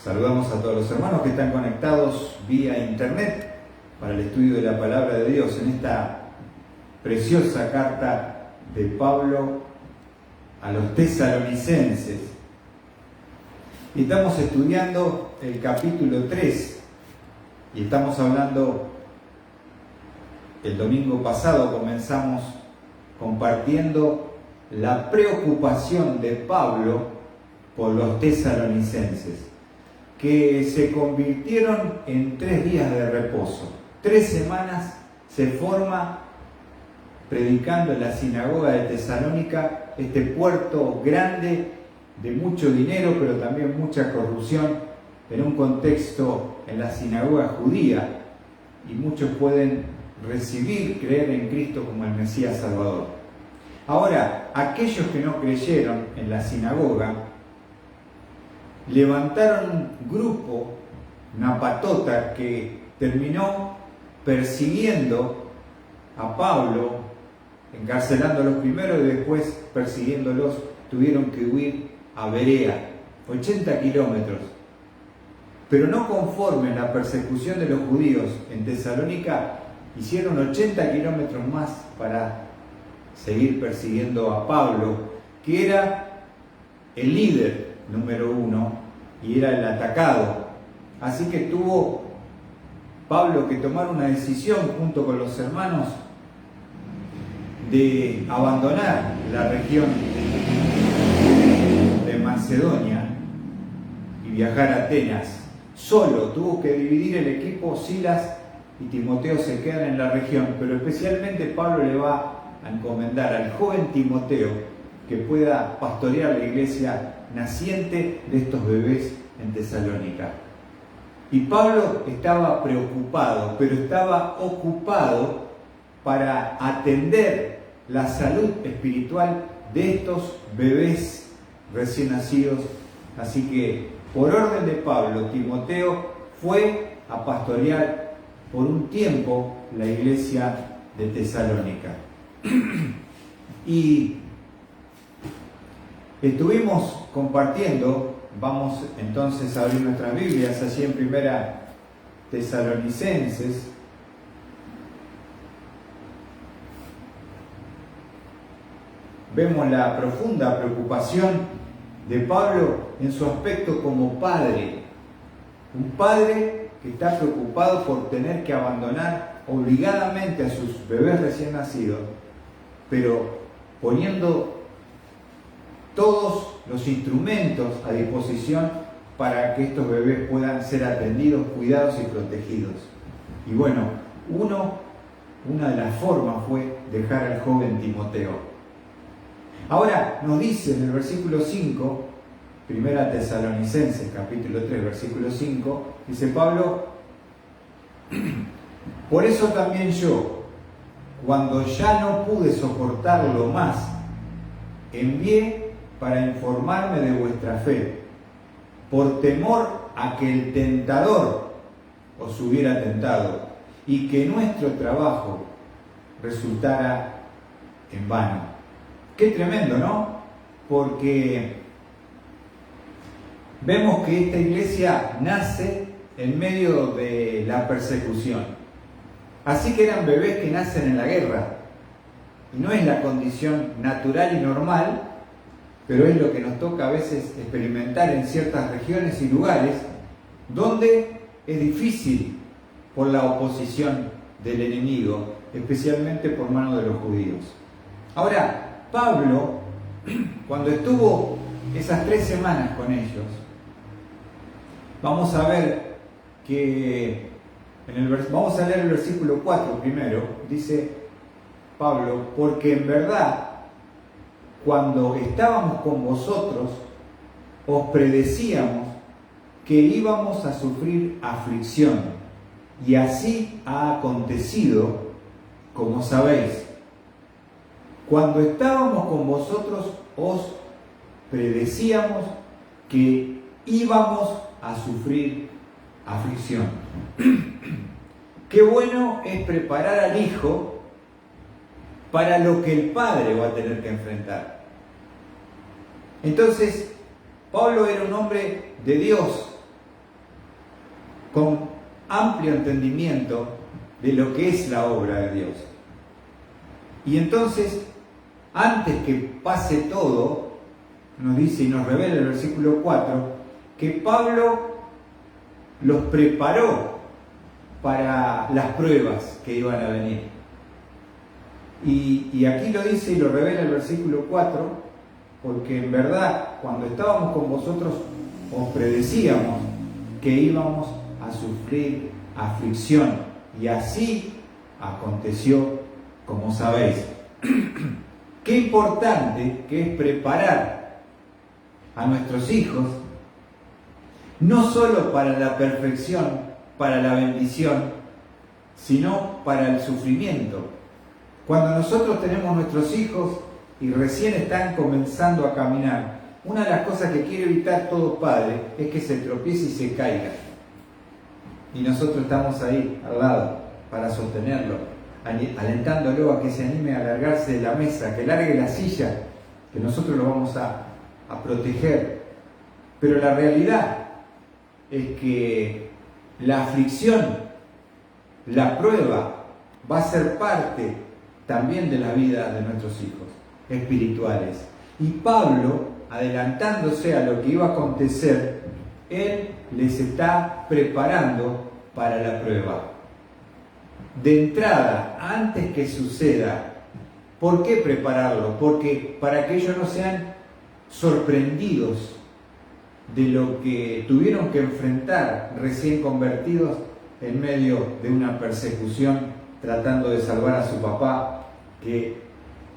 Saludamos a todos los hermanos que están conectados vía internet para el estudio de la palabra de Dios en esta preciosa carta de Pablo a los tesalonicenses. Y estamos estudiando el capítulo 3 y estamos hablando, el domingo pasado comenzamos compartiendo la preocupación de Pablo por los tesalonicenses, que se convirtieron en 3 días de reposo. 3 semanas se forma predicando en la sinagoga de Tesalónica, este puerto grande de mucho dinero, pero también mucha corrupción, en un contexto en la sinagoga judía, y muchos pueden creer en Cristo como el Mesías Salvador. Ahora, aquellos que no creyeron en la sinagoga, levantaron un grupo, una patota, que terminó persiguiendo a Pablo, encarcelándolos primero y después persiguiéndolos. Tuvieron que huir a Berea, 80 kilómetros. Pero no conforme en la persecución de los judíos en Tesalónica, hicieron 80 kilómetros más para seguir persiguiendo a Pablo, que era el líder número 1 y era el atacado. Así que tuvo Pablo que tomar una decisión junto con los hermanos de abandonar la región de Macedonia y viajar a Atenas. Solo tuvo que dividir el equipo. Silas y Timoteo se quedan en la región, pero especialmente Pablo le va a encomendar al joven Timoteo que pueda pastorear la iglesia naciente de estos bebés en Tesalónica. Y Pablo estaba preocupado, pero estaba ocupado para atender la salud espiritual de estos bebés recién nacidos. Así que, por orden de Pablo, Timoteo fue a pastorear por un tiempo la iglesia de Tesalónica. Y estuvimos compartiendo, vamos entonces a abrir nuestras Biblias allí en Primera Tesalonicenses. Vemos la profunda preocupación de Pablo en su aspecto como padre. Un padre que está preocupado por tener que abandonar obligadamente a sus bebés recién nacidos, pero poniendo todos los instrumentos a disposición para que estos bebés puedan ser atendidos, cuidados y protegidos. Y bueno, una de las formas fue dejar al joven Timoteo. Ahora nos dice en el versículo 5, Primera Tesalonicenses, capítulo 3, versículo 5, dice Pablo: por eso también yo, cuando ya no pude soportarlo más, envié para informarme de vuestra fe, por temor a que el tentador os hubiera tentado y que nuestro trabajo resultara en vano. Qué tremendo, ¿no? Porque vemos que esta iglesia nace en medio de la persecución. Así que eran bebés que nacen en la guerra. Y no es la condición natural y normal, pero es lo que nos toca a veces experimentar en ciertas regiones y lugares donde es difícil por la oposición del enemigo, especialmente por mano de los judíos. Ahora, Pablo, cuando estuvo esas 3 semanas con ellos, vamos a ver que vamos a leer el versículo 4 primero. Dice Pablo: porque en verdad, cuando estábamos con vosotros, os predecíamos que íbamos a sufrir aflicción, y así ha acontecido, como sabéis. Cuando estábamos con vosotros, os predecíamos que íbamos a sufrir aflicción. Qué bueno es preparar al hijo para lo que el padre va a tener que enfrentar. Entonces, Pablo era un hombre de Dios, con amplio entendimiento de lo que es la obra de Dios. Y entonces, antes que pase todo, nos dice y nos revela el versículo 4, que Pablo los preparó para las pruebas que iban a venir. Y aquí lo dice y lo revela el versículo 4, porque en verdad, cuando estábamos con vosotros, os predecíamos que íbamos a sufrir aflicción, y así aconteció, como sabéis. Qué importante que es preparar a nuestros hijos, no solo para la perfección, para la bendición, sino para el sufrimiento. Cuando nosotros tenemos nuestros hijos y recién están comenzando a caminar, una de las cosas que quiere evitar todo padre es que se tropiece y se caiga. Y nosotros estamos ahí, al lado, para sostenerlo, alentándolo a que se anime a largarse de la mesa, que largue la silla, que nosotros lo vamos a proteger. Pero la realidad es que la aflicción, la prueba, va a ser parte también de la vida de nuestros hijos espirituales. Y Pablo, adelantándose a lo que iba a acontecer, él les está preparando para la prueba. De entrada, antes que suceda, ¿por qué prepararlo? Porque para que ellos no sean sorprendidos de lo que tuvieron que enfrentar recién convertidos en medio de una persecución, tratando de salvar a su papá, que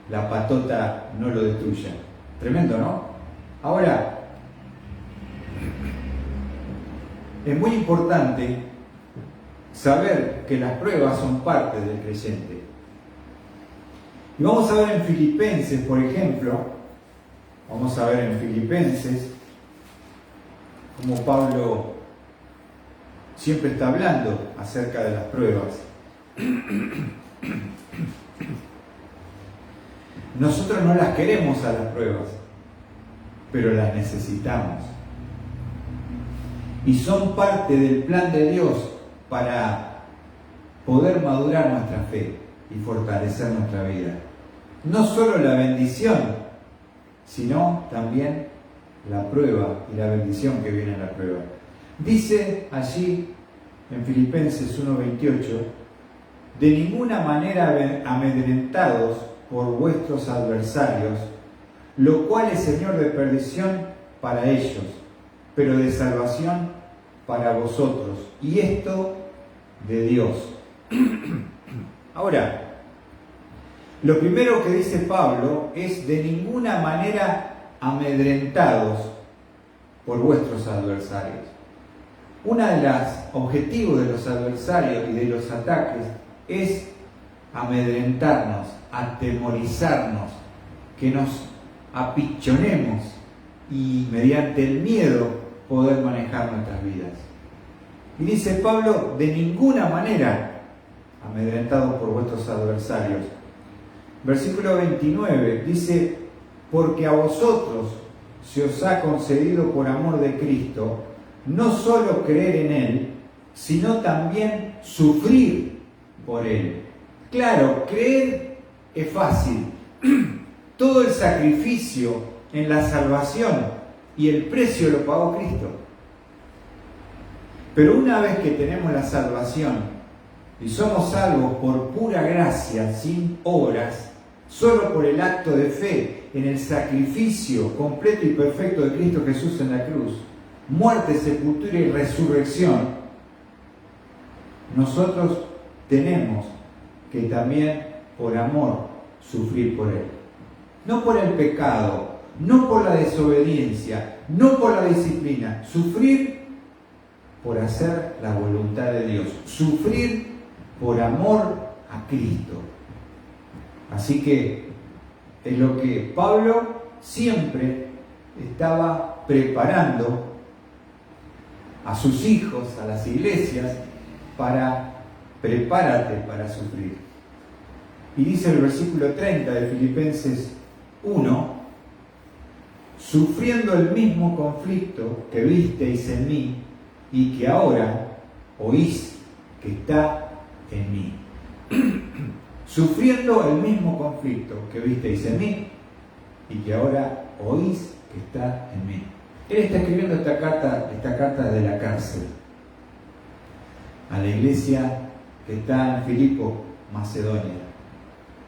la patota no lo destruya. Tremendo, ¿no? Ahora, es muy importante saber que las pruebas son parte del creyente. Y vamos a ver en Filipenses, por ejemplo, vamos a ver en Filipenses cómo Pablo siempre está hablando acerca de las pruebas. Nosotros no las queremos a las pruebas, pero las necesitamos. Y son parte del plan de Dios para poder madurar nuestra fe y fortalecer nuestra vida. No solo la bendición, sino también la prueba y la bendición que viene en la prueba. Dice allí en Filipenses 1:28, de ninguna manera amedrentados por vuestros adversarios, lo cual es señor de perdición para ellos, pero de salvación para vosotros, y esto de Dios. Ahora, lo primero que dice Pablo es de ninguna manera amedrentados por vuestros adversarios. Uno de los objetivos de los adversarios y de los ataques es amedrentarnos, atemorizarnos, que nos apichonemos y mediante el miedo poder manejar nuestras vidas. Y dice Pablo, de ninguna manera amedrentados por vuestros adversarios. Versículo 29 dice, porque a vosotros se os ha concedido por amor de Cristo, no solo creer en Él, sino también sufrir por Él. Claro, creer es fácil. Todo el sacrificio en la salvación y el precio lo pagó Cristo. Pero una vez que tenemos la salvación y somos salvos por pura gracia, sin obras, solo por el acto de fe en el sacrificio completo y perfecto de Cristo Jesús en la cruz, muerte, sepultura y resurrección, nosotros tenemos que también por amor sufrir por Él. No por el pecado, no por la desobediencia, no por la disciplina, sufrir por hacer la voluntad de Dios, sufrir por amor a Cristo. Así que es lo que Pablo siempre estaba preparando a sus hijos, a las iglesias, para prepárate para sufrir. Y dice el versículo 30 de Filipenses 1, sufriendo el mismo conflicto que visteis en mí y que ahora oís que está en mí. Sufriendo el mismo conflicto que visteis en mí y que ahora oís que está en mí. Él está escribiendo esta carta de la cárcel a la iglesia que está en Filipo, Macedonia.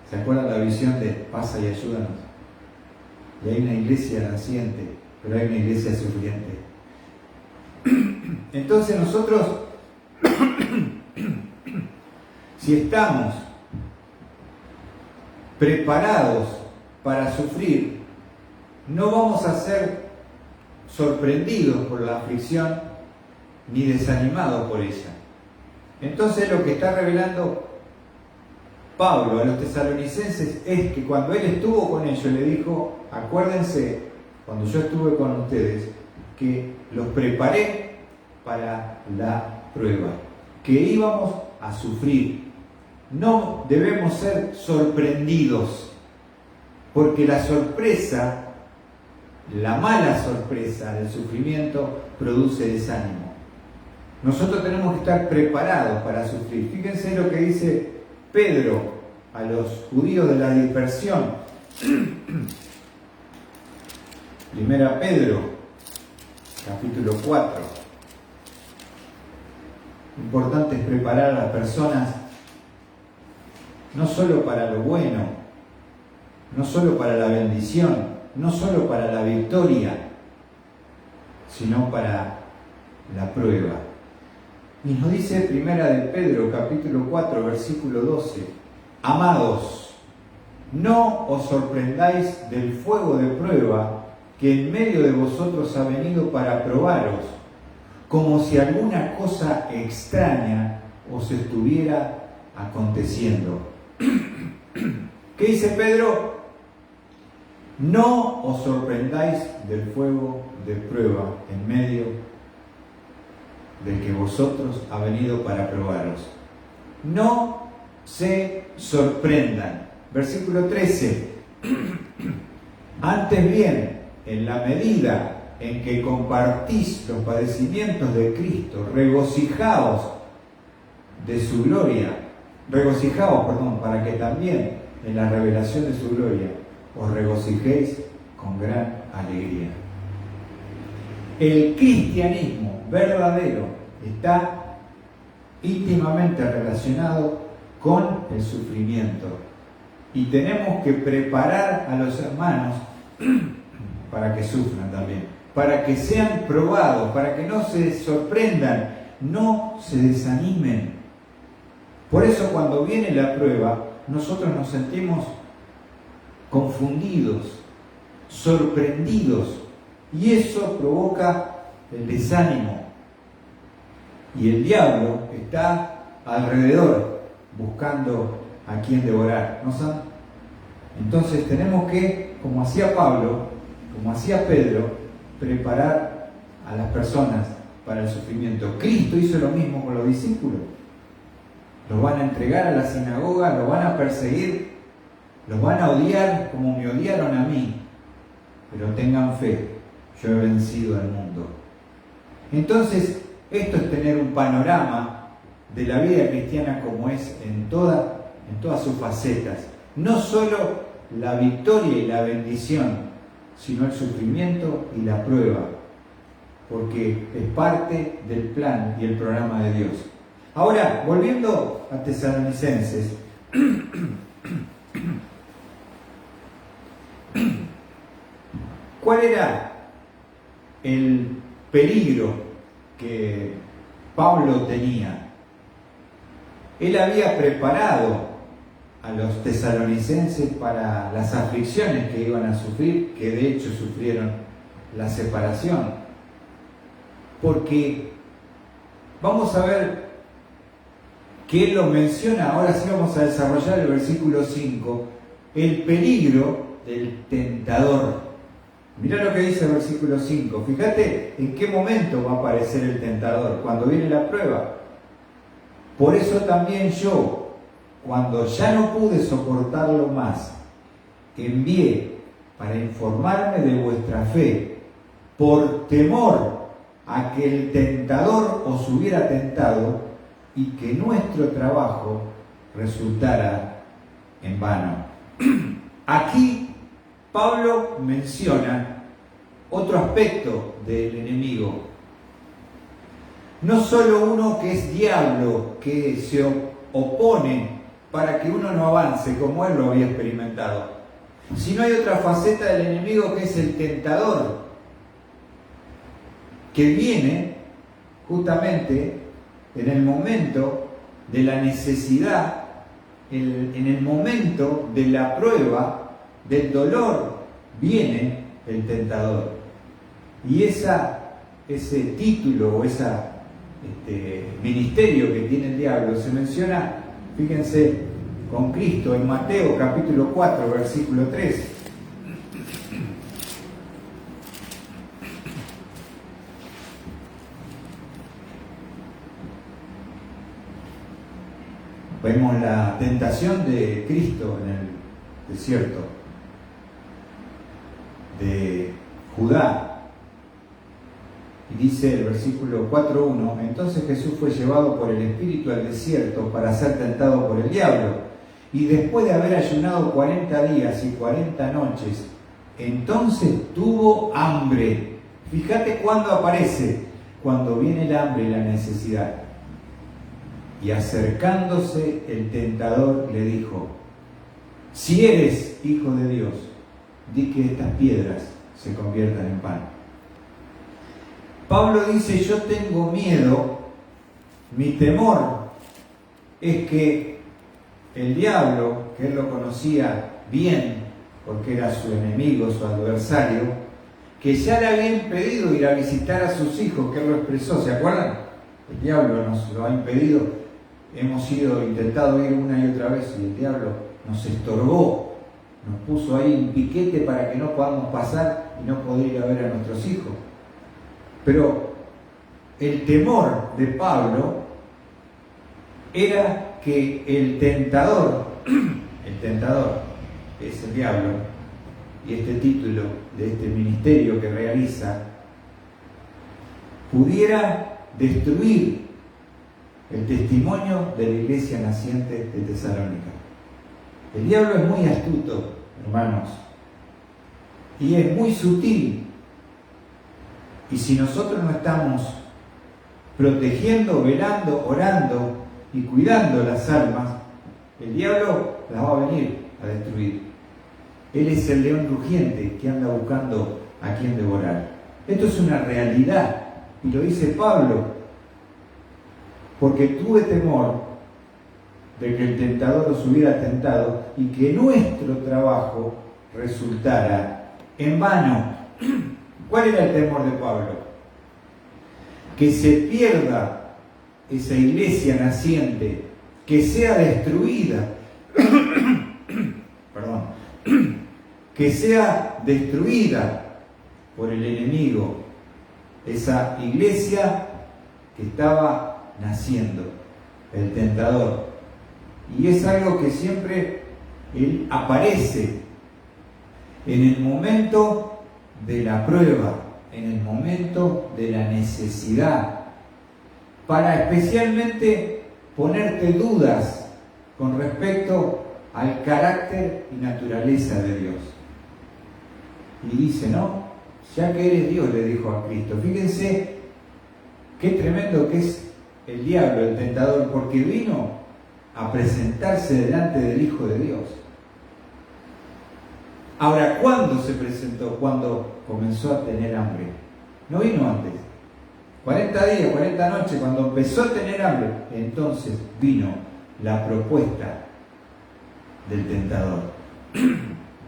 ¿Se acuerdan la visión de pasa y ayúdanos? Y hay una iglesia naciente, pero hay una iglesia sufriente. Entonces nosotros, si estamos preparados para sufrir, no vamos a ser sorprendidos por la aflicción ni desanimados por ella. Entonces lo que está revelando Pablo a los tesalonicenses es que cuando él estuvo con ellos le dijo: acuérdense, cuando yo estuve con ustedes, que los preparé para la prueba, que íbamos a sufrir. No debemos ser sorprendidos, porque la sorpresa, la mala sorpresa del sufrimiento produce desánimo. Nosotros tenemos que estar preparados para sufrir. Fíjense lo que dice Pedro a los judíos de la dispersión. Primera Pedro, capítulo 4. Importante es preparar a las personas no solo para lo bueno, no solo para la bendición, no solo para la victoria, sino para la prueba. Y nos dice Primera de Pedro, capítulo 4, versículo 12: amados, no os sorprendáis del fuego de prueba que en medio de vosotros ha venido para probaros, como si alguna cosa extraña os estuviera aconteciendo. ¿Qué dice Pedro? No os sorprendáis del fuego de prueba en medio del que vosotros ha venido para probaros. No se sorprendan. Versículo 13. Antes bien, en la medida en que compartís los padecimientos de Cristo, regocijaos de su gloria, para que también en la revelación de su gloria os regocijéis con gran alegría. El cristianismo verdadero está íntimamente relacionado con el sufrimiento y tenemos que preparar a los hermanos para que sufran también, para que sean probados, para que no se sorprendan, no se desanimen. Por eso cuando viene la prueba, nosotros nos sentimos confundidos, sorprendidos, y eso provoca el desánimo. Y el diablo está alrededor buscando a quien devorar, ¿no saben? Entonces tenemos que, como hacía Pablo, como hacía Pedro, preparar a las personas para el sufrimiento. Cristo hizo lo mismo con los discípulos. Los van a entregar a la sinagoga, los van a perseguir, los van a odiar como me odiaron a mí. Pero tengan fe, yo he vencido al mundo. Entonces, esto es tener un panorama de la vida cristiana como es en todas sus facetas. No solo la victoria y la bendición, sino el sufrimiento y la prueba, porque es parte del plan y el programa de Dios. Ahora, volviendo a Tesalonicenses, ¿cuál era el peligro que Pablo tenía? Él había preparado a los tesalonicenses para las aflicciones que iban a sufrir, que de hecho sufrieron la separación. Porque vamos a ver que él lo menciona, ahora sí vamos a desarrollar el versículo 5, el peligro del tentador. Mirá lo que dice el versículo 5, fíjate en qué momento va a aparecer el tentador, cuando viene la prueba. Por eso también yo, cuando ya no pude soportarlo más, envié para informarme de vuestra fe, por temor a que el tentador os hubiera tentado y que nuestro trabajo resultara en vano. Aquí Pablo menciona otro aspecto del enemigo. No solo uno que es diablo, que se opone para que uno no avance como él lo había experimentado, sino hay otra faceta del enemigo que es el tentador, que viene justamente en el momento de la necesidad, en el momento de la prueba, del dolor, viene el tentador. Y ese título o ese ministerio que tiene el diablo se menciona, fíjense, con Cristo en Mateo capítulo 4, versículo 3. Vemos la tentación de Cristo en el desierto de Judá. Y dice el versículo 4.1: entonces Jesús fue llevado por el Espíritu al desierto para ser tentado por el diablo. Y después de haber ayunado 40 días y 40 noches, entonces tuvo hambre. Fíjate cuándo aparece, cuando viene el hambre y la necesidad. Y acercándose el tentador le dijo: si eres hijo de Dios, di que estas piedras se conviertan en pan. Pablo dice: yo tengo miedo, mi temor es que el diablo, que él lo conocía bien, porque era su enemigo, su adversario, que ya le había impedido ir a visitar a sus hijos, que él lo expresó, ¿se acuerdan? El diablo nos lo ha impedido. Hemos intentado ir una y otra vez y el diablo nos estorbó, nos puso ahí un piquete para que no podamos pasar y no poder ir a ver a nuestros hijos. Pero el temor de Pablo era que el tentador, que es el diablo, y este título de este ministerio que realiza, pudiera destruir el testimonio de la iglesia naciente de Tesalónica. El diablo es muy astuto, hermanos, y es muy sutil. Y si nosotros no estamos protegiendo, velando, orando y cuidando las almas, el diablo las va a venir a destruir. Él es el león rugiente que anda buscando a quien devorar. Esto es una realidad, y lo dice Pablo: porque tuve temor de que el tentador os hubiera tentado y que nuestro trabajo resultara en vano. ¿Cuál era el temor de Pablo? Que se pierda esa iglesia naciente, que sea destruida, que sea destruida por el enemigo, esa iglesia que estaba naciendo, el tentador. Y es algo que siempre él aparece en el momento de la prueba, en el momento de la necesidad, para especialmente ponerte dudas con respecto al carácter y naturaleza de Dios. Y dice: no, ya que eres Dios, le dijo a Cristo. Fíjense qué tremendo que es el diablo, el tentador, porque vino a presentarse delante del Hijo de Dios. Ahora, ¿cuándo se presentó? Cuando comenzó a tener hambre. No vino antes. 40 días, 40 noches, cuando empezó a tener hambre, entonces vino la propuesta del tentador.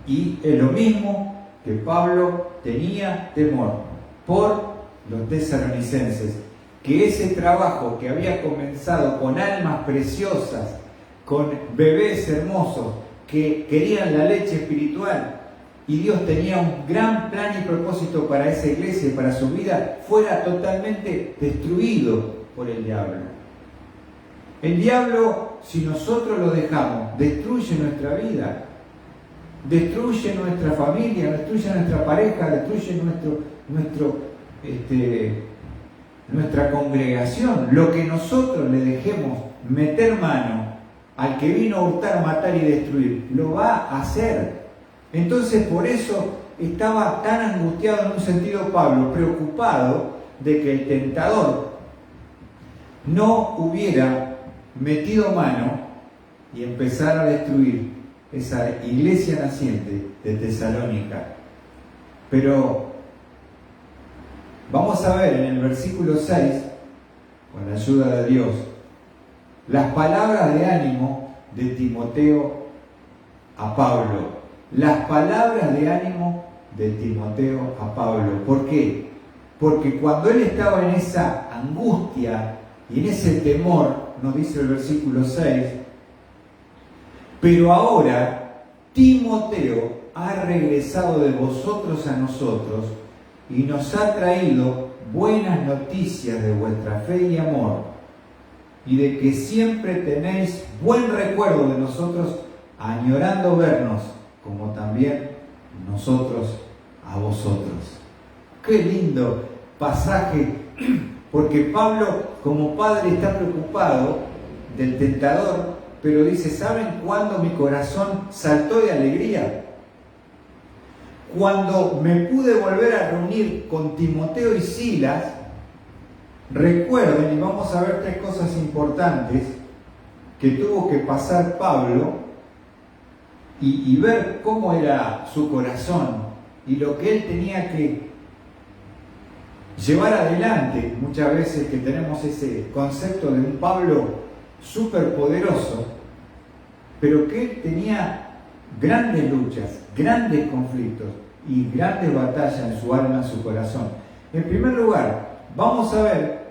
Y es lo mismo que Pablo tenía temor por los tesalonicenses, que ese trabajo que había comenzado con almas preciosas, con bebés hermosos que querían la leche espiritual, y Dios tenía un gran plan y propósito para esa iglesia y para su vida, fuera totalmente destruido por el diablo. El diablo, si nosotros lo dejamos, destruye nuestra vida, destruye nuestra familia, destruye nuestra pareja, destruye nuestra congregación, lo que nosotros le dejemos meter mano al que vino a hurtar, matar y destruir, lo va a hacer. Entonces por eso estaba tan angustiado en un sentido Pablo, preocupado de que el tentador no hubiera metido mano y empezara a destruir esa iglesia naciente de Tesalónica. Pero vamos a ver en el versículo 6, con la ayuda de Dios, las palabras de ánimo de Timoteo a Pablo. Las palabras de ánimo de Timoteo a Pablo. ¿Por qué? Porque cuando él estaba en esa angustia y en ese temor, nos dice el versículo 6, pero ahora Timoteo ha regresado de vosotros a nosotros y nos ha traído buenas noticias de vuestra fe y amor, y de que siempre tenéis buen recuerdo de nosotros, añorando vernos, como también nosotros a vosotros. Qué lindo pasaje, porque Pablo como padre está preocupado del tentador, pero dice, ¿saben cuándo mi corazón saltó de alegría? Cuando me pude volver a reunir con Timoteo y Silas. Recuerden, y vamos a ver 3 cosas importantes que tuvo que pasar Pablo y ver cómo era su corazón y lo que él tenía que llevar adelante. Muchas veces que tenemos ese concepto de un Pablo súper poderoso, pero que él tenía grandes luchas, grandes conflictos y grandes batallas en su alma, en su corazón. En primer lugar, vamos a ver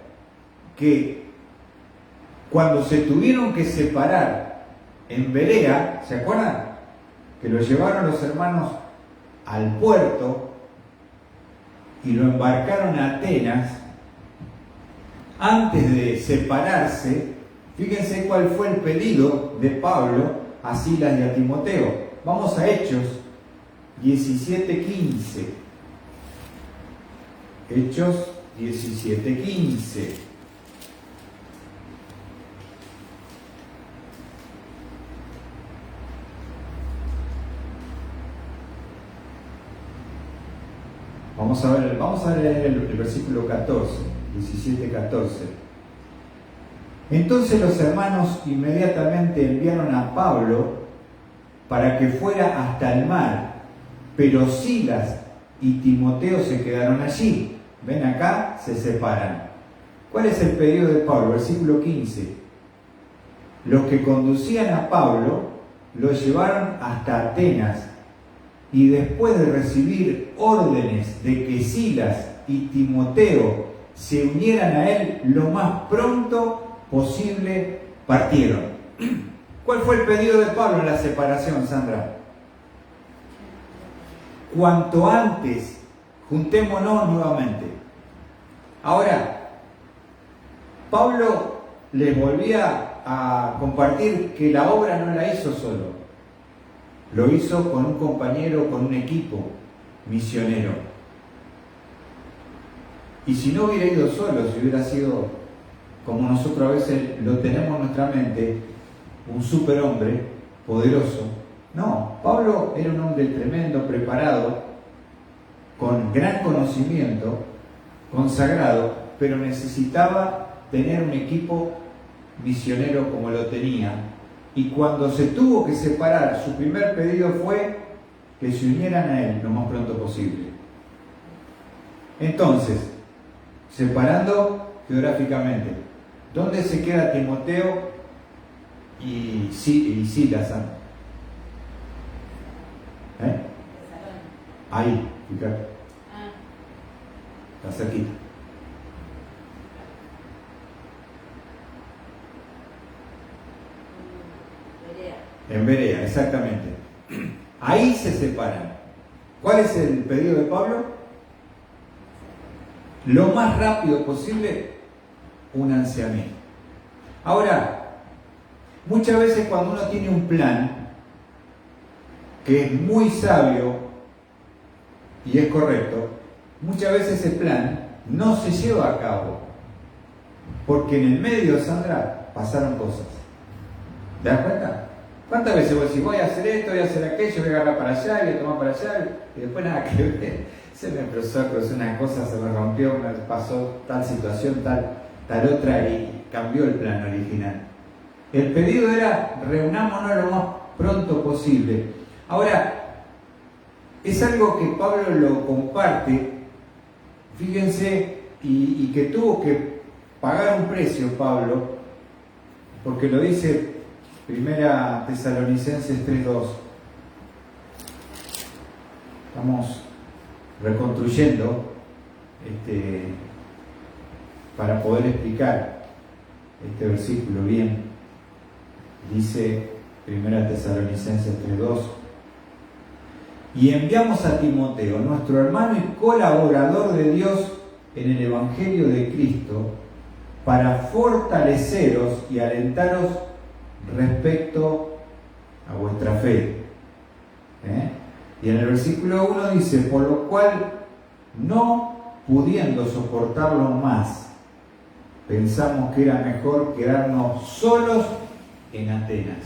que cuando se tuvieron que separar en Berea, ¿se acuerdan? Que lo llevaron los hermanos al puerto y lo embarcaron a Atenas. Antes de separarse, fíjense cuál fue el pedido de Pablo a Silas y a Timoteo. Vamos a Hechos 17:15. Hechos 17:15. Vamos a leer el versículo 14, 17:14. Entonces los hermanos inmediatamente enviaron a Pablo para que fuera hasta el mar, pero Silas y Timoteo se quedaron allí. Ven acá, se separan. ¿Cuál es el pedido de Pablo? Versículo 15. Los que conducían a Pablo lo llevaron hasta Atenas, y después de recibir órdenes de que Silas y Timoteo se unieran a él lo más pronto posible, partieron. ¿Cuál fue el pedido de Pablo en la separación, Sandra? Cuanto antes, juntémonos nuevamente. Ahora, Pablo les volvía a compartir que la obra no la hizo solo. Lo hizo con un compañero, con un equipo misionero. Y si no hubiera ido solo, si hubiera sido, como nosotros a veces lo tenemos en nuestra mente, un superhombre poderoso. No, Pablo era un hombre tremendo, preparado, con gran conocimiento, consagrado, pero necesitaba tener un equipo misionero como lo tenía. Y cuando se tuvo que separar, su primer pedido fue que se unieran a él lo más pronto posible. Entonces, separando geográficamente, ¿dónde se queda Timoteo y Silas? Ahí, fíjate. Está cerquita. En Berea, exactamente. Ahí se separan. ¿Cuál es el pedido de Pablo? Lo más rápido posible, únanse a mí. Ahora, muchas veces cuando uno tiene un plan que es muy sabio y es correcto, muchas veces ese plan no se lleva a cabo. porque en el medio, Sandra, pasaron cosas. ¿Te das cuenta? ¿Cuántas veces vos decís, voy a hacer esto, voy a hacer aquello, voy a agarrar para allá, voy a tomar para allá, y después nada que ver? Se me empezó a cruzar una cosa, se me rompió, me pasó tal situación, tal otra, y cambió el plan original. El pedido era, reunámonos lo más pronto posible. Ahora, es algo que Pablo lo comparte, fíjense, y que tuvo que pagar un precio Pablo, porque lo dice Primera Tesalonicenses 3:2. Estamos reconstruyendo para poder explicar este versículo bien. Dice Primera Tesalonicenses 3:2: y enviamos a Timoteo, nuestro hermano y colaborador de Dios en el Evangelio de Cristo, para fortaleceros y alentaros respecto a vuestra fe. Y en el versículo 1 dice, por lo cual, no pudiendo soportarlo más, pensamos que era mejor quedarnos solos en Atenas.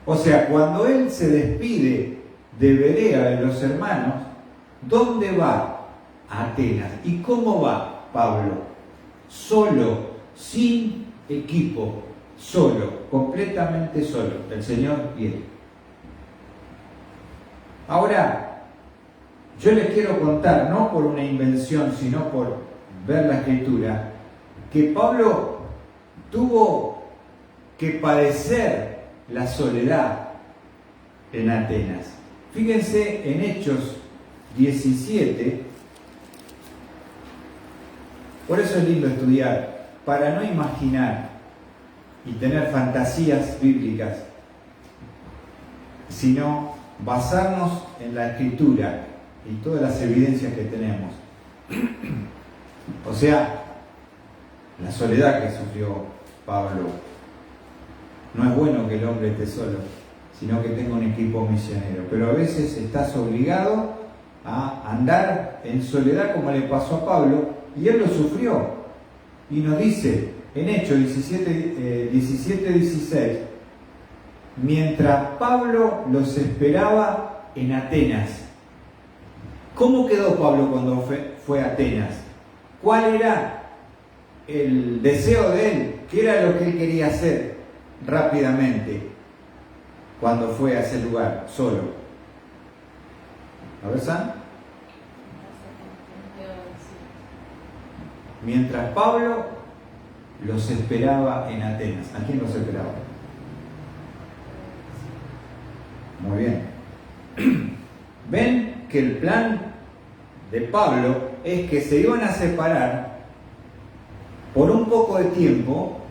O sea, cuando él se despide de Berea, de los hermanos, ¿dónde va? A Atenas. ¿Y cómo va Pablo? Solo, sin equipo, solo, completamente solo, el Señor y él. Ahora, yo les quiero contar, no por una invención, sino por ver la Escritura, que Pablo tuvo que padecer la soledad en Atenas. Fíjense en Hechos 17, por eso es lindo estudiar, para no imaginar y tener fantasías bíblicas, sino basarnos en la Escritura y todas las evidencias que tenemos. O sea, la soledad que sufrió Pablo. No es bueno que el hombre esté solo, sino que tenga un equipo misionero. Pero a veces estás obligado a andar en soledad, como le pasó a Pablo, y él lo sufrió. Y nos dice en Hechos 17:16, mientras Pablo los esperaba en Atenas. ¿Cómo quedó Pablo cuando fue a Atenas? ¿Cuál era el deseo de él? ¿Qué era lo que él quería hacer rápidamente cuando fue a ese lugar solo? A ver, San. Mientras Pablo los esperaba en Atenas. ¿A quién los esperaba? Muy bien. Ven que el plan de Pablo es que se iban a separar por un poco de tiempo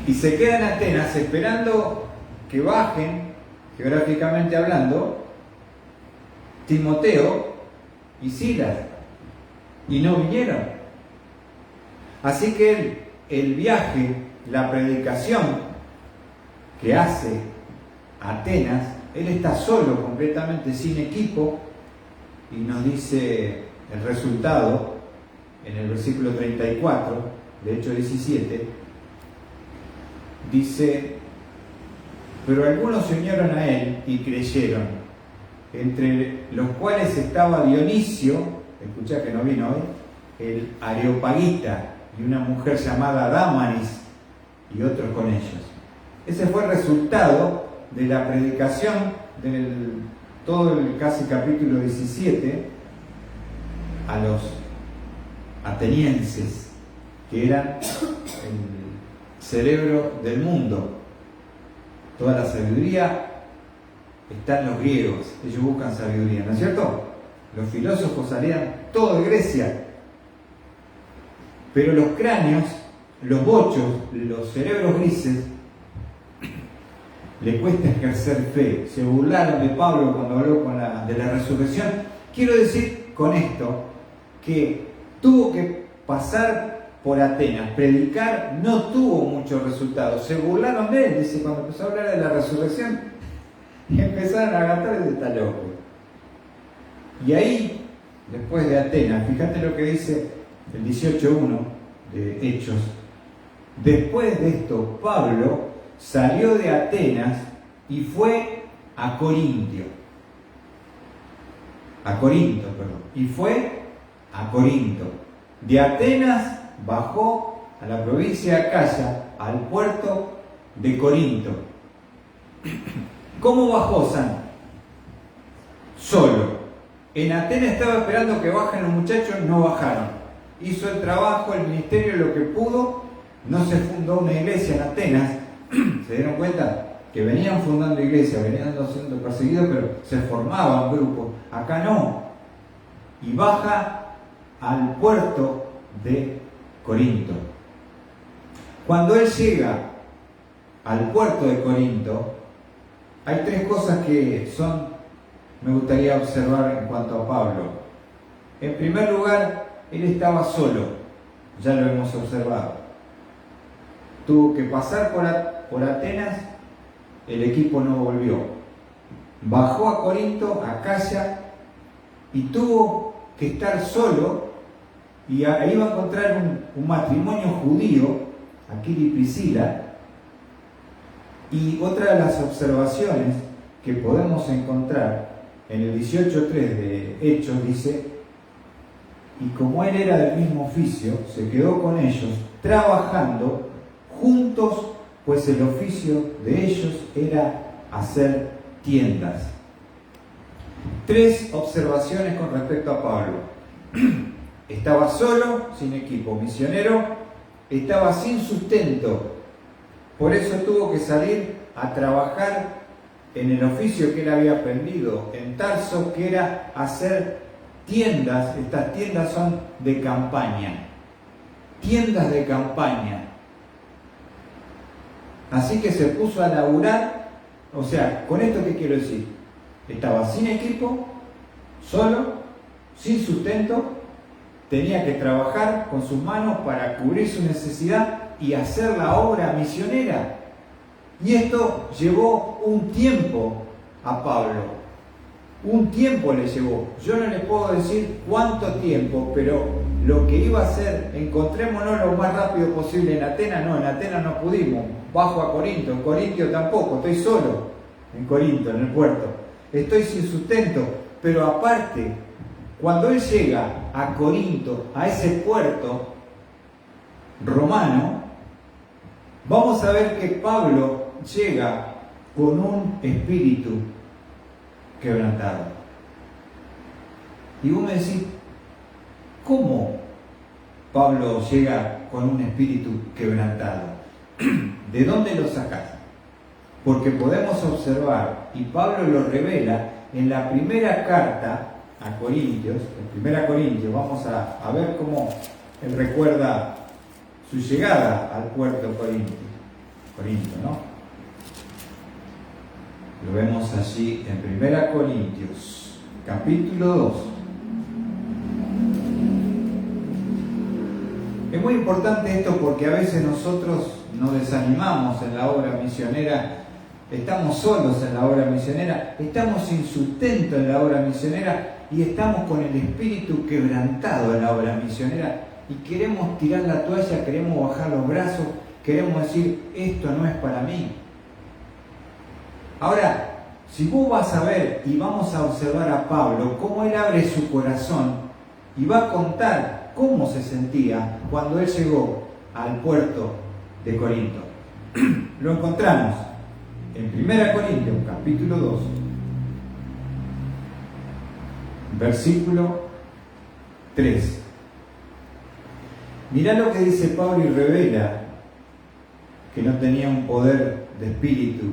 y se quedan en Atenas esperando que bajen, geográficamente hablando, Timoteo y Silas, y no vinieron. Así que el viaje, la predicación que hace a Atenas, él está solo, completamente sin equipo, y nos dice el resultado en el versículo 34 de Hechos 17. Dice, pero algunos se unieron a él y creyeron, entre los cuales estaba Dionisio, escuchá que no vino hoy, el Areopagita, y una mujer llamada Dámaris, y otros con ellos. Ese fue el resultado de la predicación del todo el casi capítulo 17 a los atenienses, que eran el cerebro del mundo. Toda la sabiduría está en los griegos, ellos buscan sabiduría, ¿no es cierto? Los filósofos salían todo de Grecia, pero los cráneos, los bochos, los cerebros grises, le cuesta ejercer fe. Se burlaron de Pablo cuando habló de la resurrección. Quiero decir con esto que tuvo que pasar por Atenas, predicar, no tuvo muchos resultados. Se burlaron de él, dice, cuando empezó a hablar de la resurrección, y empezaron a gastar de está loco. Y ahí, después de Atenas, fíjate lo que dice el 18:1 de Hechos, Después de esto, Pablo salió de Atenas y fue a Corinto. Y fue a Corinto. De Atenas bajó a la provincia de Acaya, al puerto de Corinto. ¿Cómo bajó San? Solo. En Atenas estaba esperando que bajen los muchachos, no bajaron. Hizo el trabajo, el ministerio, lo que pudo. No se fundó una iglesia en Atenas. ¿Se dieron cuenta? Que venían fundando iglesias, venían siendo perseguidos, pero se formaban grupos. Acá no. Y baja al puerto de Corinto. Cuando él llega al puerto de Corinto, hay tres cosas que me gustaría observar en cuanto a Pablo. En primer lugar, él estaba solo, ya lo hemos observado. Tuvo que pasar por Atenas, el equipo no volvió. Bajó a Corinto, a Acaya, y tuvo que estar solo, y ahí va a encontrar un matrimonio judío, Aquila y Priscila. Y otra de las observaciones que podemos encontrar en el 18:3 de Hechos dice: y como él era del mismo oficio, se quedó con ellos, trabajando juntos, pues el oficio de ellos era hacer tiendas. Tres observaciones con respecto a Pablo. Estaba solo, sin equipo misionero, estaba sin sustento, por eso tuvo que salir a trabajar en el oficio que él había aprendido en Tarso, que era hacer tiendas. Estas tiendas son de campaña, tiendas de campaña. Así que se puso a laburar. O sea, ¿con esto qué quiero decir? Estaba sin equipo, solo, sin sustento, tenía que trabajar con sus manos para cubrir su necesidad y hacer la obra misionera. Y esto llevó un tiempo a Pablo. Un tiempo le llevó. Yo no le puedo decir cuánto tiempo, pero lo que iba a hacer, encontrémonos lo más rápido posible en Atenas. No, en Atenas no pudimos. Bajo a Corinto, en Corinto tampoco, estoy solo en Corinto, en el puerto. Estoy sin sustento, pero aparte, cuando él llega a Corinto, a ese puerto romano, vamos a ver que Pablo llega con un espíritu quebrantado. Y vos me decís, ¿cómo Pablo llega con un espíritu quebrantado? ¿De dónde lo sacás? Porque podemos observar, y Pablo lo revela en la primera carta a Corintios, en 1 Corintios, vamos a ver cómo él recuerda su llegada al puerto Corinto, ¿no? Lo vemos allí en 1 Corintios, capítulo 2. Es muy importante esto porque a veces nosotros nos desanimamos en la obra misionera, estamos solos en la obra misionera, estamos sin sustento en la obra misionera y estamos con el espíritu quebrantado en la obra misionera y queremos tirar la toalla, queremos bajar los brazos, queremos decir, esto no es para mí. Ahora, si vos vas a ver y vamos a observar a Pablo, cómo él abre su corazón y va a contar cómo se sentía cuando él llegó al puerto de Corinto. Lo encontramos en 1 Corintios, capítulo 2, versículo 3. Mirá lo que dice Pablo y revela que no tenía un poder de espíritu,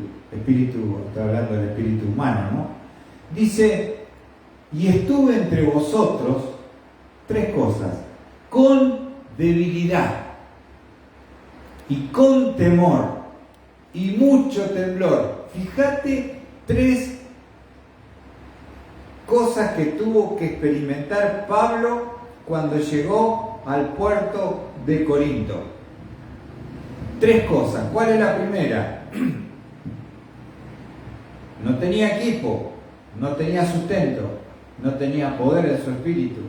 está hablando del espíritu humano, ¿no? Dice, y estuve entre vosotros, tres cosas, con debilidad y con temor y mucho temblor. Fíjate, tres cosas que tuvo que experimentar Pablo cuando llegó al puerto de Corinto. Tres cosas. ¿Cuál es la primera? No tenía equipo, no tenía sustento, no tenía poder en su espíritu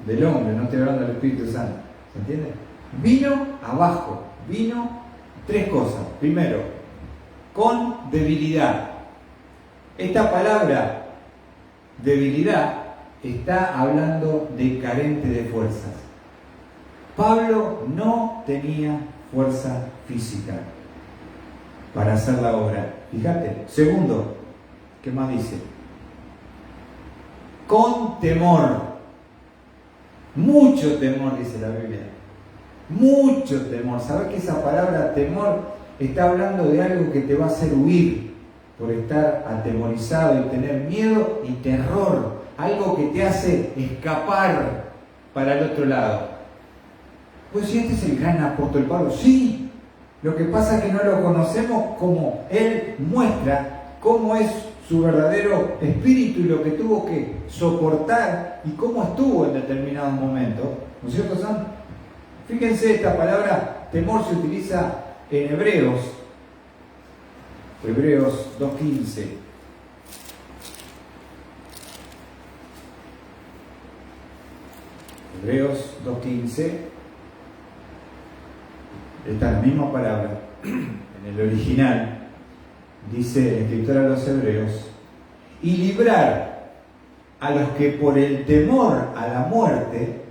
del hombre, no estoy hablando del Espíritu Santo. ¿Se entiende? Vino abajo, vino 3 cosas. Primero, con debilidad. Esta palabra debilidad está hablando de carente de fuerzas. Pablo no tenía fuerza física para hacer la obra. Fíjate. Segundo, ¿qué más dice? Con temor. Mucho temor, dice la Biblia. Mucho temor. ¿Sabes que esa palabra temor está hablando de algo que te va a hacer huir por estar atemorizado y tener miedo y terror? Algo que te hace escapar para el otro lado. Pues si este es el gran apóstol Pablo, sí. Lo que pasa es que no lo conocemos como él muestra cómo es su verdadero espíritu y lo que tuvo que soportar y cómo estuvo en determinados momentos. ¿No es cierto, Sam? Fíjense, esta palabra temor se utiliza en Hebreos 2:15. Hebreos 2:15. Esta es la misma palabra en el original. Dice el escritor a los Hebreos: y librar a los que por el temor a la muerte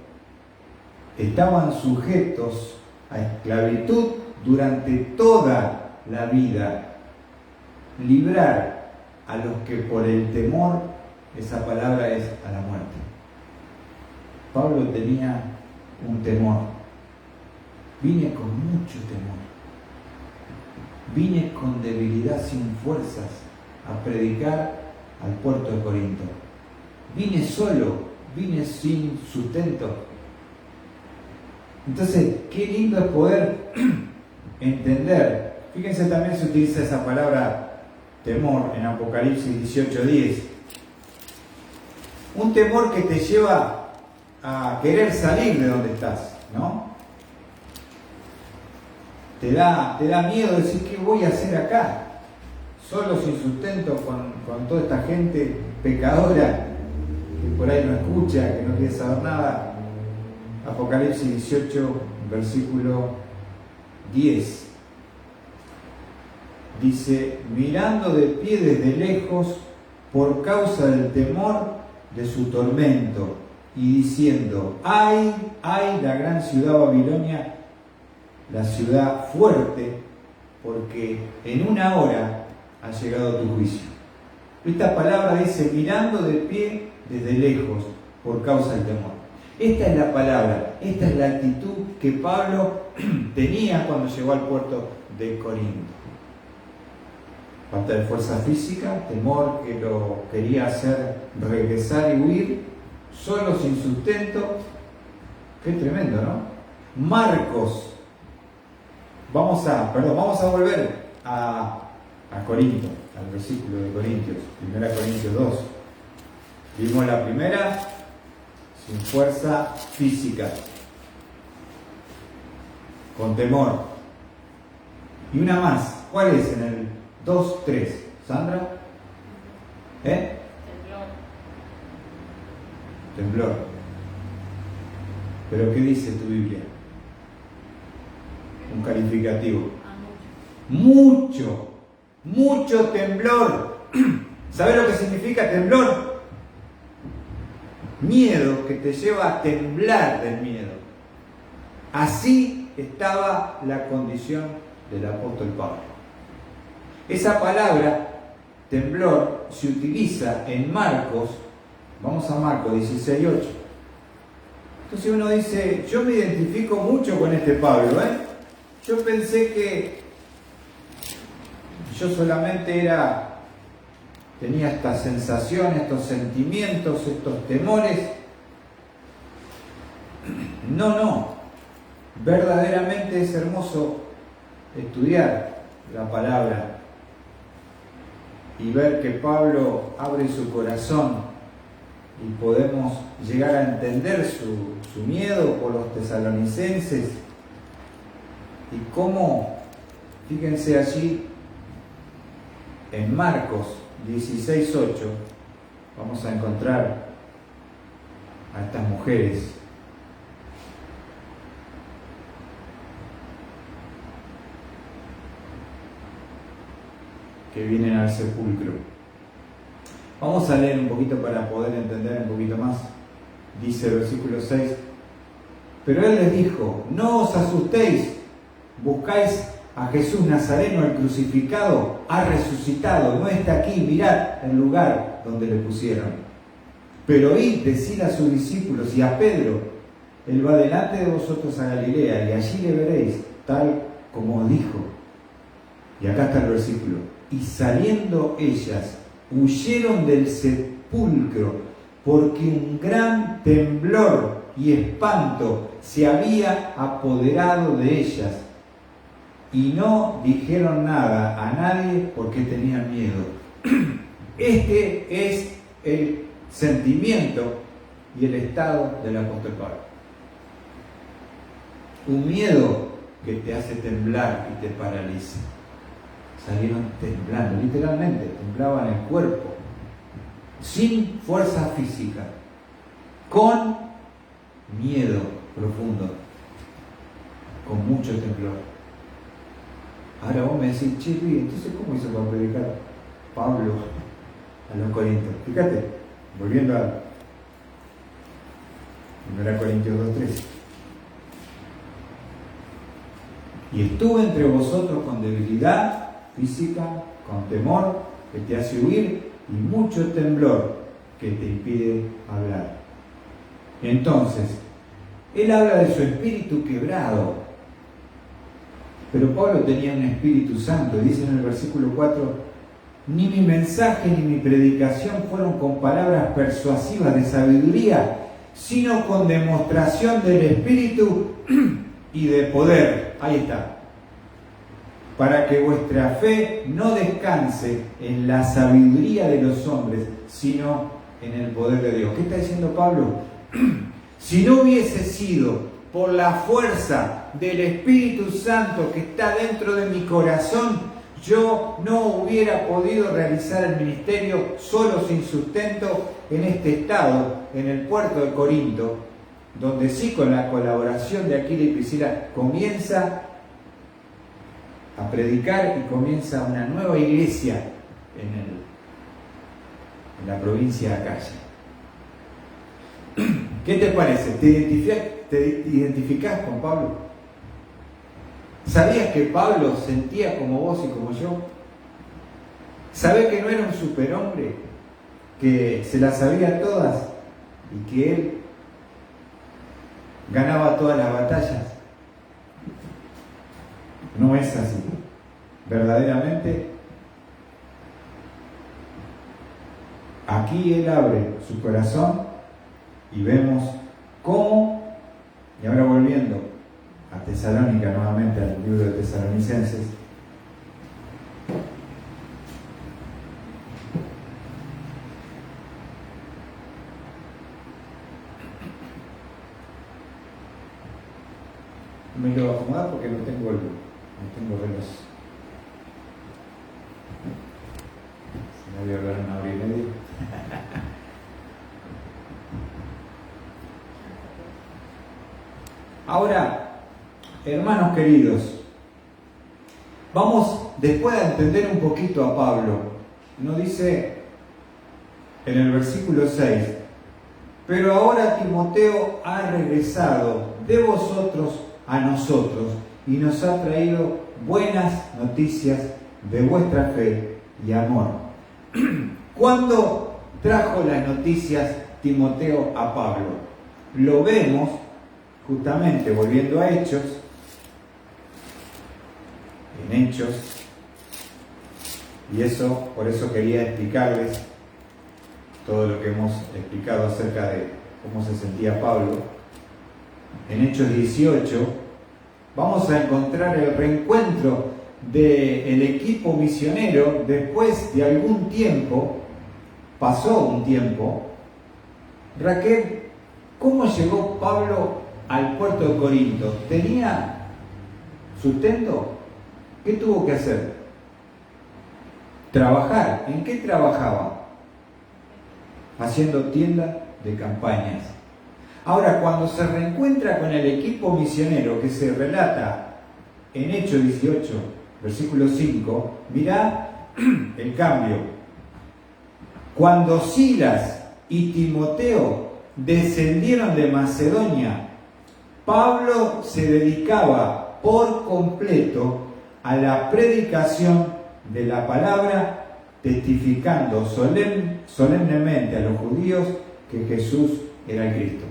estaban sujetos a esclavitud durante toda la vida. Librar a los que por el temor, esa palabra es a la muerte. Pablo tenía un temor. Vine con mucho temor. Vine con debilidad, sin fuerzas, a predicar al puerto de Corinto. Vine solo, vine sin sustento. Entonces, qué lindo es poder entender. Fíjense, también se utiliza esa palabra temor en Apocalipsis 18:10. Un temor que te lleva a querer salir de donde estás, ¿no? Te da miedo decir, ¿qué voy a hacer acá? Solo, sin sustento, con toda esta gente pecadora que por ahí no escucha, que no quiere saber nada. Apocalipsis 18, versículo 10. Dice: mirando de pie desde lejos por causa del temor de su tormento, y diciendo: ¡ay, ay, la gran ciudad Babilonia, la ciudad fuerte, porque en una hora ha llegado tu juicio! Esta palabra dice: mirando de pie desde lejos por causa del temor. Esta es la palabra, esta es la actitud que Pablo tenía cuando llegó al puerto de Corinto. Falta de fuerza física, temor que lo quería hacer regresar y huir, solo, sin sustento. Qué tremendo, ¿no? Marcos. Vamos a volver a Corinto, al versículo de Corintios, 1 Corintios 2. Vimos la primera, sin fuerza física, con temor. Y una más, ¿cuál es en el 2:3? ¿Sandra? Temblor. ¿Pero qué dice tu Biblia? Un calificativo. Mucho temblor. ¿Sabes lo que significa temblor? Miedo que te lleva a temblar del miedo. Así estaba la condición del apóstol Pablo. Esa palabra, temblor, se utiliza en Marcos. Vamos a Marcos 16:8. Entonces uno dice: yo me identifico mucho con este Pablo, Yo pensé que yo solamente tenía estas sensaciones, estos sentimientos, estos temores. No. Verdaderamente es hermoso estudiar la palabra y ver que Pablo abre su corazón y podemos llegar a entender su miedo por los tesalonicenses. Y cómo, fíjense allí, en Marcos 16:8, vamos a encontrar a estas mujeres. que vienen al sepulcro. Vamos a leer un poquito para poder entender un poquito más. Dice el versículo 6, pero él les dijo, no os asustéis, buscáis a Jesús Nazareno, el crucificado, ha resucitado, no está aquí, mirad el lugar donde le pusieron. Pero id, decid a sus discípulos y a Pedro, él va delante de vosotros a Galilea y allí le veréis, tal como dijo. Y acá está el versículo. Y saliendo ellas, huyeron del sepulcro, porque un gran temblor y espanto se había apoderado de ellas. Y no dijeron nada a nadie porque tenían miedo. Este es el sentimiento y el estado del apóstol Pablo. Un miedo que te hace temblar y te paraliza. Salieron temblando, literalmente, temblaban el cuerpo, sin fuerza física, con miedo profundo, con mucho temblor. Ahora vos me decís, che, entonces ¿cómo hizo para predicar Pablo a los Corintios? Fíjate, volviendo a 1 Corintios 2:13. Y estuve entre vosotros con debilidad física, con temor que te hace huir y mucho temblor que te impide hablar. Entonces, él habla de su espíritu quebrado, pero Pablo tenía un Espíritu Santo. Dice en el versículo 4, ni mi mensaje ni mi predicación fueron con palabras persuasivas de sabiduría, sino con demostración del Espíritu y de poder. Ahí está. Para que vuestra fe no descanse en la sabiduría de los hombres, sino en el poder de Dios. ¿Qué está diciendo Pablo? Si no hubiese sido por la fuerza del Espíritu Santo que está dentro de mi corazón, yo no hubiera podido realizar el ministerio solo, sin sustento, en este estado, en el puerto de Corinto, donde sí, con la colaboración de Aquila y Priscila, comienza a predicar y comienza una nueva iglesia en la provincia de Acaya. ¿Qué te parece? ¿Te identificás con Pablo? ¿Sabías que Pablo sentía como vos y como yo? ¿Sabés que no era un superhombre? Que se las sabía todas y que él ganaba todas las batallas. No es así. Verdaderamente, aquí él abre su corazón y vemos cómo, y ahora volviendo a Tesalónica nuevamente, al libro de Tesalonicenses, me lo voy a acomodar porque no tengo reloj. Si no voy a hablar una hora y media. Ahora, hermanos queridos, vamos después a entender un poquito a Pablo. Nos dice en el versículo 6, pero ahora Timoteo ha regresado de vosotros a nosotros y nos ha traído buenas noticias de vuestra fe y amor. ¿Cuándo trajo las noticias Timoteo a Pablo? Lo vemos justamente volviendo a Hechos, en Hechos, y eso, por eso quería explicarles todo lo que hemos explicado acerca de cómo se sentía Pablo. En Hechos 18 vamos a encontrar el reencuentro del equipo misionero después de algún tiempo. Pasó un tiempo. Raquel, ¿cómo llegó Pablo al puerto de Corinto? ¿Tenía sustento? ¿Qué tuvo que hacer? Trabajar. ¿En qué trabajaba? Haciendo tienda de campañas. Ahora, cuando se reencuentra con el equipo misionero que se relata en Hechos 18, versículo 5, mirá el cambio. Cuando Silas y Timoteo descendieron de Macedonia, Pablo se dedicaba por completo a la predicación de la palabra, testificando solemnemente a los judíos que Jesús era el Cristo.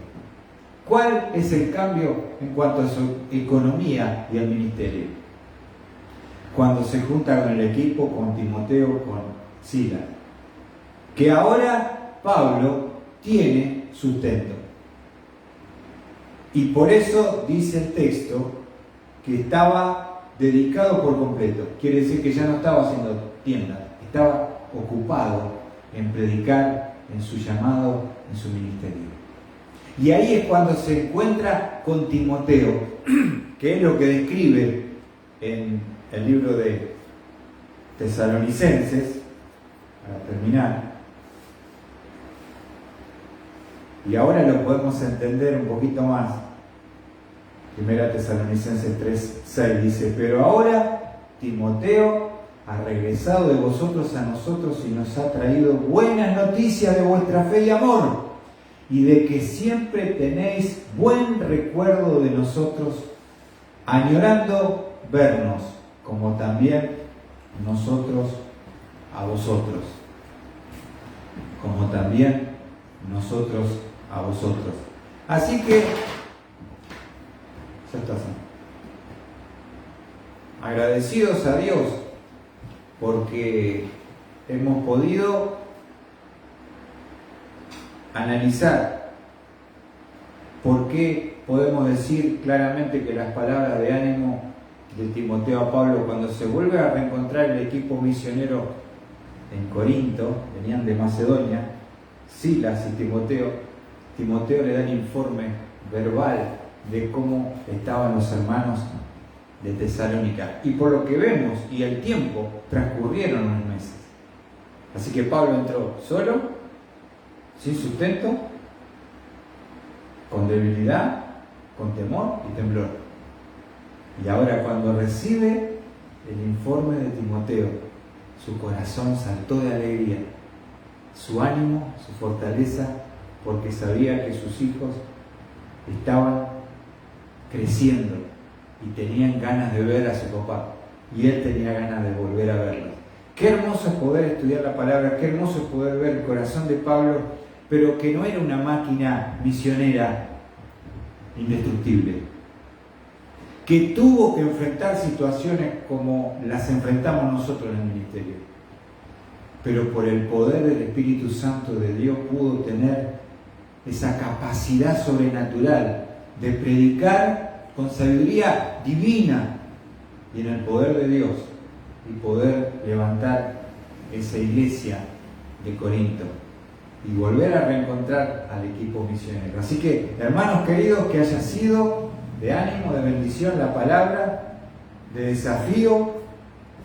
¿Cuál es el cambio en cuanto a su economía y el ministerio? Cuando se junta con el equipo, con Timoteo, con Silas, que ahora Pablo tiene sustento. Y por eso dice el texto que estaba dedicado por completo. Quiere decir que ya no estaba haciendo tiendas, estaba ocupado en predicar, en su llamado, en su ministerio. Y ahí es cuando se encuentra con Timoteo, que es lo que describe en el libro de Tesalonicenses, para terminar. Y ahora lo podemos entender un poquito más. Primera Tesalonicenses 3:6 dice: pero ahora Timoteo ha regresado de vosotros a nosotros y nos ha traído buenas noticias de vuestra fe y amor, y de que siempre tenéis buen recuerdo de nosotros, añorando vernos, como también nosotros a vosotros. Como también nosotros a vosotros. Así que, ya está. Agradecidos a Dios porque hemos podido analizar por qué podemos decir claramente que las palabras de ánimo de Timoteo a Pablo, cuando se vuelve a reencontrar el equipo misionero en Corinto, venían de Macedonia, Silas y Timoteo le da el informe verbal de cómo estaban los hermanos de Tesalónica. Y por lo que vemos y el tiempo, transcurrieron unos meses. Así que Pablo entró solo, sin sustento, con debilidad, con temor y temblor. Y ahora cuando recibe el informe de Timoteo, su corazón saltó de alegría, su ánimo, su fortaleza, porque sabía que sus hijos estaban creciendo y tenían ganas de ver a su papá, y él tenía ganas de volver a verlos. Qué hermoso es poder estudiar la palabra, qué hermoso es poder ver el corazón de Pablo, pero que no era una máquina misionera indestructible, que tuvo que enfrentar situaciones como las enfrentamos nosotros en el ministerio, pero por el poder del Espíritu Santo de Dios pudo tener esa capacidad sobrenatural de predicar con sabiduría divina y en el poder de Dios, y poder levantar esa iglesia de Corinto y volver a reencontrar al equipo misionero. Así que, hermanos queridos, que haya sido de ánimo, de bendición la palabra, de desafío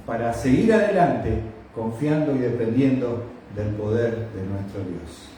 para seguir adelante confiando y dependiendo del poder de nuestro Dios.